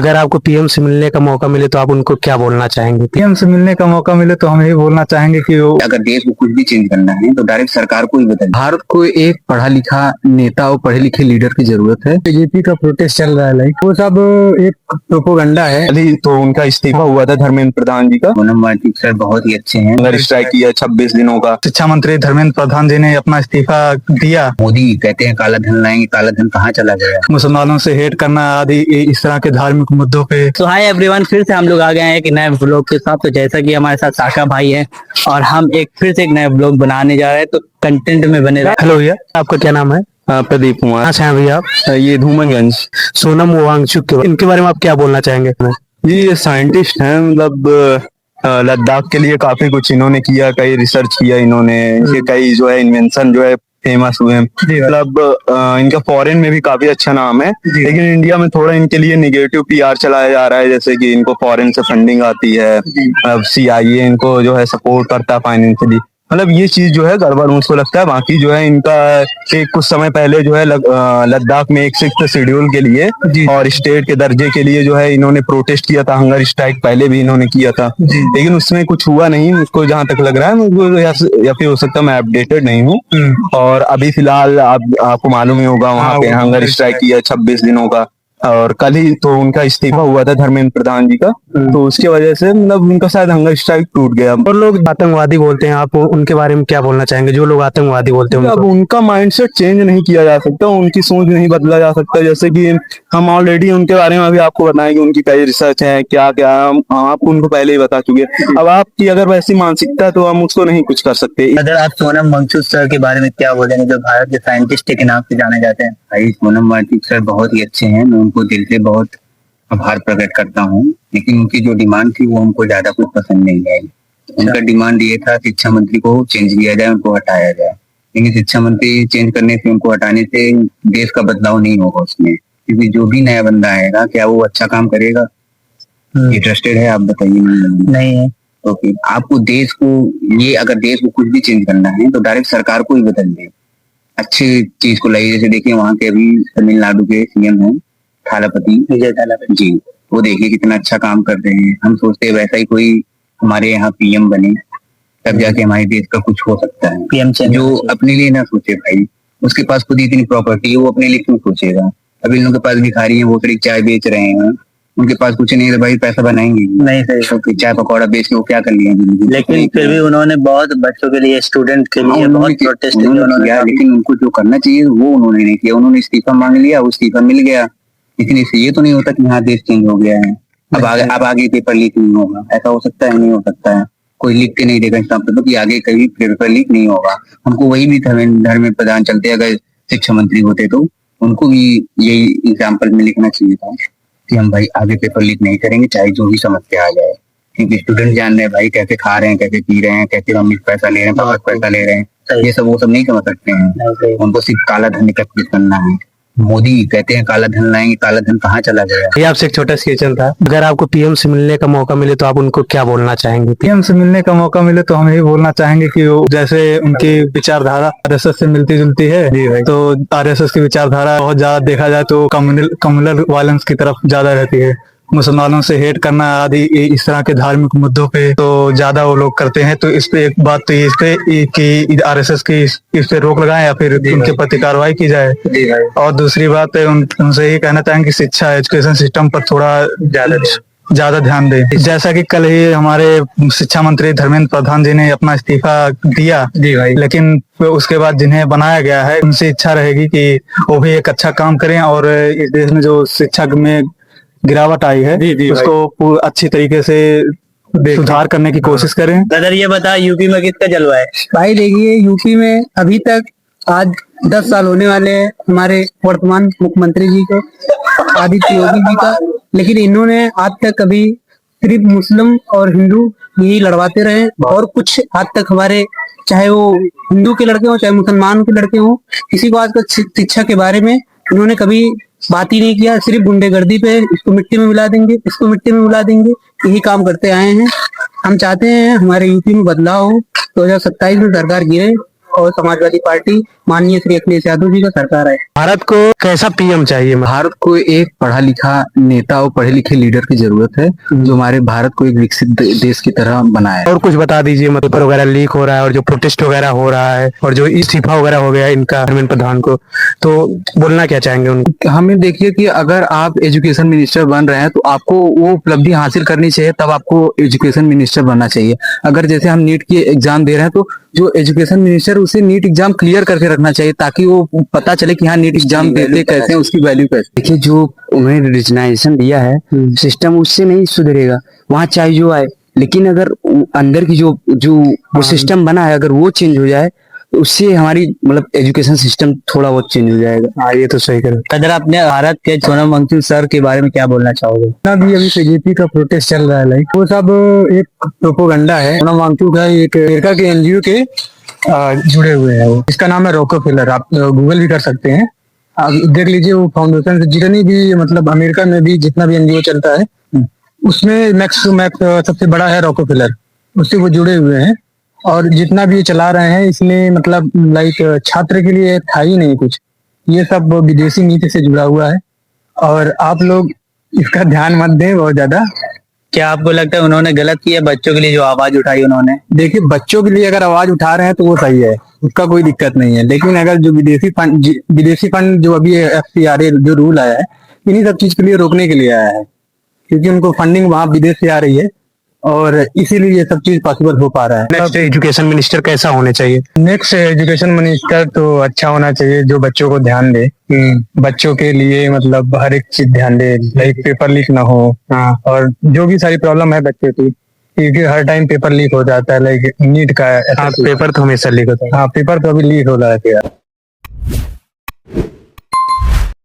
अगर आपको पीएम से मिलने का मौका मिले तो आप उनको क्या बोलना चाहेंगे? पीएम से मिलने का मौका मिले तो हम यही बोलना चाहेंगे कि वो अगर देश को कुछ भी चेंज करना है तो डायरेक्ट सरकार को ही बदल। भारत को एक पढ़ा लिखा नेता और पढ़े लिखे लीडर की जरूरत है। बीजेपी का प्रोटेस्ट चल रहा है, लाइक वो सब एक प्रोपोगंडा है। अभी तो उनका इस्तीफा हुआ था धर्मेंद्र प्रधान जी का। सोनम वांगचुक सर बहुत ही अच्छे हैं। हंगर स्ट्राइक किया 26 दिनों का। शिक्षा मंत्री धर्मेंद्र प्रधान जी ने अपना इस्तीफा दिया। मोदी कहते हैं काला धन लाएंगे, काला धन कहाँ चला गया। मुसलमानों से हेट करना आदि इस तरह के धार्मिक मुद्दों पे। तो हाय एवरीवन, फिर से हम लोग आ गए हैं एक नए व्लॉग के साथ। तो जैसा कि हमारे साथ साका भाई है और हम फिर से एक नया व्लॉग बनाने जा रहे हैं, तो कंटेंट में बने रहे। हेलो भैया, आपका क्या नाम है? प्रदीप कुमार। कहाँ से हैं भैया आप? ये धूमनगंज। सोनम वांगचुक इनके बारे में आप क्या बोलना चाहेंगे? ये साइंटिस्ट हैं, मतलब लद्दाख के लिए काफी कुछ इन्होंने किया, कई रिसर्च किया इन्होंने। ये कई जो है इन्वेंशन जो है फेमस हुए हैं। मतलब इनका फॉरेन में भी काफी अच्छा नाम है, लेकिन इंडिया में थोड़ा इनके लिए निगेटिव पीआर चलाया जा रहा है। जैसे कि इनको फॉरेन से फंडिंग आती है, अब सीआईए इनको जो है सपोर्ट करता है फाइनेंशियली। मतलब ये चीज जो है गड़बड़ मुझको लगता है। बाकी जो है इनका एक कुछ समय पहले जो है लद्दाख में एक 6th शेड्यूल के लिए और स्टेट के दर्जे के लिए जो है इन्होंने प्रोटेस्ट किया था। हंगर स्ट्राइक पहले भी इन्होंने किया था, लेकिन उसमें कुछ हुआ नहीं मुझको जहां तक लग रहा है। मुझको या फिर हो सकता है मैं अपडेटेड नहीं हूँ। और अभी फिलहाल आपको मालूम ही होगा वहां पे हंगर स्ट्राइक किया 26 दिनों का। और कल ही तो उनका इस्तीफा हुआ था धर्मेंद्र प्रधान जी का, तो उसके वजह से मतलब उनका शायद हंगर स्ट्राइक टूट गया। और लोग आतंकवादी बोलते हैं, आप उनके बारे में क्या बोलना चाहेंगे? जो लोग आतंकवादी बोलते हैं अब उनका माइंडसेट चेंज नहीं किया जा सकता, उनकी सोच नहीं बदला जा सकता। जैसे कि हम ऑलरेडी उनके बारे में अभी आपको बताएं कि उनकी कई रिसर्च है, क्या क्या हम आपको उनको पहले ही बता चुके हैं। अब आपकी अगर वैसी मानसिकता है तो हम उसको नहीं कुछ कर सकते। अगर आप सोनम वांगचुक सर के बारे में क्या बोलेंगे, जो भारत के साइंटिस्ट के नाम से जाने जाते हैं? भाई सोनम वांगचुक सर बहुत ही अच्छे हैं, मैं उनको दिल से बहुत आभार प्रकट करता हूँ। लेकिन उनकी जो डिमांड थी वो हमको ज्यादा कुछ पसंद नहीं आई। उनका डिमांड ये था शिक्षा मंत्री को चेंज किया जाए, उनको हटाया जाए। लेकिन शिक्षा मंत्री चेंज करने से, उनको हटाने से देश का बदलाव नहीं होगा उसमें, क्योंकि जो भी नया बंदा आएगा क्या वो अच्छा काम करेगा? इंटरेस्टेड है आप बताइए? नहीं है। तो फिर आपको देश को, ये अगर देश को कुछ भी चेंज करना है तो डायरेक्ट सरकार को ही बदल दे, अच्छी चीज को लाइए। जैसे देखिए वहाँ के अभी तमिलनाडु के सीएम हैं थालापति, विजय थालापति जी, वो देखिए कितना अच्छा काम कर रहे हैं। हम सोचते हैं वैसा ही कोई हमारे यहाँ पीएम बने, तब जाके हमारे देश का कुछ हो सकता है। पीएम जो अपने लिए ना सोचे भाई, उसके पास खुद ही इतनी प्रॉपर्टी है, वो अपने लिए क्यों सोचेगा? अभी इन लोगों के पास भिखारी है, वो थोड़ी चाय बेच रहे हैं, उनके पास कुछ नहीं है तो भाई पैसा बनाएंगे नहीं? सही। तो फिर चाय पकौड़ा बेच के वो क्या कर लिए? लेकिन फिर भी उन्होंने बहुत बच्चों के लिए, स्टूडेंट के लिए बहुत प्रोटेस्ट किया, लेकिन उनको जो करना चाहिए वो उन्होंने नहीं किया। उन्होंने इस्तीफा मांग लिया, वो इस्तीफा मिल गया। इतनी से ये तो नहीं होता कि हाँ देश चेंज हो गया है, अब आगे पेपर लीक नहीं होगा। ऐसा हो सकता है? नहीं हो सकता है। कोई लिख के नहीं देगा इसका मतलब कि आगे कभी पेपर लीक नहीं होगा। हमको वही भी धर्मेंद्र प्रधान चलते, अगर शिक्षा मंत्री होते तो उनको भी यही एग्जाम्पल में लिखना चाहिए था कि हम भाई आगे पेपर लीक नहीं करेंगे, चाहे जो भी समस्या आ जाए। क्योंकि स्टूडेंट जान रहे हैं भाई कैसे खा रहे हैं, कैसे पी रहे हैं, कैसे मम्मी पैसा ले रहे हैं, पापा पैसा ले रहे हैं, ये सब वो सब नहीं समझ सकते हैं। उनको सिर्फ काला धन एकत्रित करना है। मोदी कहते हैं काला धन लाएंगे, काला धन कहाँ चला गया? ये आपसे एक छोटा क्वेश्चन था, अगर आपको पीएम से मिलने का मौका मिले तो आप उनको क्या बोलना चाहेंगे? पीएम से मिलने का मौका मिले तो हम यही बोलना चाहेंगे कि वो जैसे उनकी विचारधारा आरएसएस से मिलती जुलती है, तो आरएसएस की विचारधारा बहुत ज्यादा देखा जाए तो कम्युनल वायलेंस की तरफ ज्यादा रहती है। मुसलमानों से हेट करना आदि इस तरह के धार्मिक मुद्दों पे तो ज्यादा वो लोग करते हैं। तो इस पे एक बात तो इस पे कि आरएसएस की इस पे रोक लगाएं या फिर उनके प्रति कार्रवाई की जाए। और दूसरी बात है उनसे ये कहना चाहेंगे कि शिक्षा एजुकेशन सिस्टम पर थोड़ा ज्यादा ध्यान दें। जैसा कि कल ही हमारे शिक्षा मंत्री धर्मेंद्र प्रधान जी ने अपना इस्तीफा दिया, लेकिन उसके बाद जिन्हें बनाया गया है उनसे इच्छा रहेगी कि वो भी एक अच्छा काम करें और इस देश में जो शिक्षा में गिरावट आई है उसको अच्छी तरीके से सुधार करने की कोशिश करें। ब्रदर ये बता, यूपी में किसका जलवा है? भाई देखिए, यूपी में अभी तक आज 10 साल होने वाले हैं हमारे वर्तमान मुख्यमंत्री जी को, आदित्य योगी जी का, लेकिन इन्होंने आज तक कभी सिर्फ मुस्लिम और हिंदू यही लड़वाते रहे। और कुछ हद तक हमारे, चाहे वो हिंदू के लड़के हो चाहे मुसलमान के लड़के हो, किसी को आज तक शिक्षा के बारे में इन्होंने कभी बात ही नहीं किया। सिर्फ गुंडेगर्दी पे, इसको मिट्टी में मिला देंगे, इसको मिट्टी में मिला देंगे, यही काम करते आए हैं। हम चाहते हैं हमारे यूपी में बदलाव हो, 2027 में सरकार गिरे और समाजवादी पार्टी माननीय श्री अखिलेश यादव जी का सरकार है। भारत को कैसा पीएम चाहिए? भारत को एक पढ़ा लिखा नेता और पढ़े लिखे लीडर की जरूरत है जो हमारे भारत को एक विकसित देश की तरह बनाए। और कुछ बता दीजिए, मतलब पेपर वगैरह लीक हो रहा है और जो प्रोटेस्ट वगैरह हो रहा है और जो इस्तीफा वगैरह हो गया इनका धर्मेंद्र प्रधान को, तो बोलना क्या चाहेंगे उनको? हमें देखिए कि अगर आप एजुकेशन मिनिस्टर बन रहे हैं तो आपको वो उपलब्धि हासिल करनी चाहिए, तब आपको एजुकेशन मिनिस्टर बनना चाहिए। अगर जैसे हम नीट की एग्जाम दे रहे हैं तो जो एजुकेशन मिनिस्टर उसे नीट एग्जाम क्लियर करके रखना चाहिए ताकि वो पता चले कि हाँ नीट एग्जाम देते कैसे हैं, उसकी वैल्यू कैसे। देखिए जो उन्हें रिजनाइजेशन दिया है सिस्टम उससे नहीं सुधरेगा, वहाँ चाहे जो आए, लेकिन अगर अंदर की जो वो सिस्टम बना है अगर वो चेंज हो जाए तो उससे हमारी मतलब एजुकेशन सिस्टम थोड़ा बहुत चेंज हो जाएगा। हाँ, ये तो सही करें। अगर आपने भारत के सोनम वांगचुक सर के बारे में क्या बोलना चाहोगे? अभी बीजेपी का प्रोटेस्ट चल रहा है, लाइक वो सब एक प्रोपोगंडा है। सोनम वांगचुक है एक अमेरिका के एनजीओ के जुड़े हुए हैं वो, इसका नाम है रॉकफेलर। आप गूगल भी कर सकते हैं, आप देख लीजिए। वो फाउंडेशन से जितनी भी मतलब अमेरिका में भी जितना भी एनजीओ चलता है उसमें मैक्स टू मैक्स सबसे बड़ा है रॉकफेलर, उससे वो जुड़े हुए हैं। और जितना भी ये चला रहे हैं इसमें मतलब लाइक छात्र के लिए था ही नहीं कुछ, ये सब विदेशी नीति से जुड़ा हुआ है और आप लोग इसका ध्यान मत दें बहुत ज्यादा। क्या आपको लगता है उन्होंने गलत किया बच्चों के लिए जो आवाज उठाई उन्होंने? देखिए बच्चों के लिए अगर आवाज उठा रहे हैं तो वो सही है, उसका कोई दिक्कत नहीं है। लेकिन अगर जो विदेशी फंड जो अभी FCRA जो रूल आया है इन्हीं सब चीज के लिए रोकने के लिए आया है, क्योंकि उनको फंडिंग वहां विदेश से आ रही है और इसीलिए ये सब चीज पॉसिबल हो पा रहा है। नेक्स्ट एजुकेशन मिनिस्टर कैसा होने चाहिए? नेक्स्ट एजुकेशन मिनिस्टर तो अच्छा होना चाहिए जो बच्चों को ध्यान दे, बच्चों के लिए मतलब हर एक चीज ध्यान दे, लाइक पेपर लीक ना हो। और जो भी सारी प्रॉब्लम है बच्चों की, क्योंकि हर टाइम पेपर लीक हो जाता है, लाइक नीट का। पेपर तो हमेशा लीक होता है। हाँ पेपर तो अभी लीक हो रहा है यार।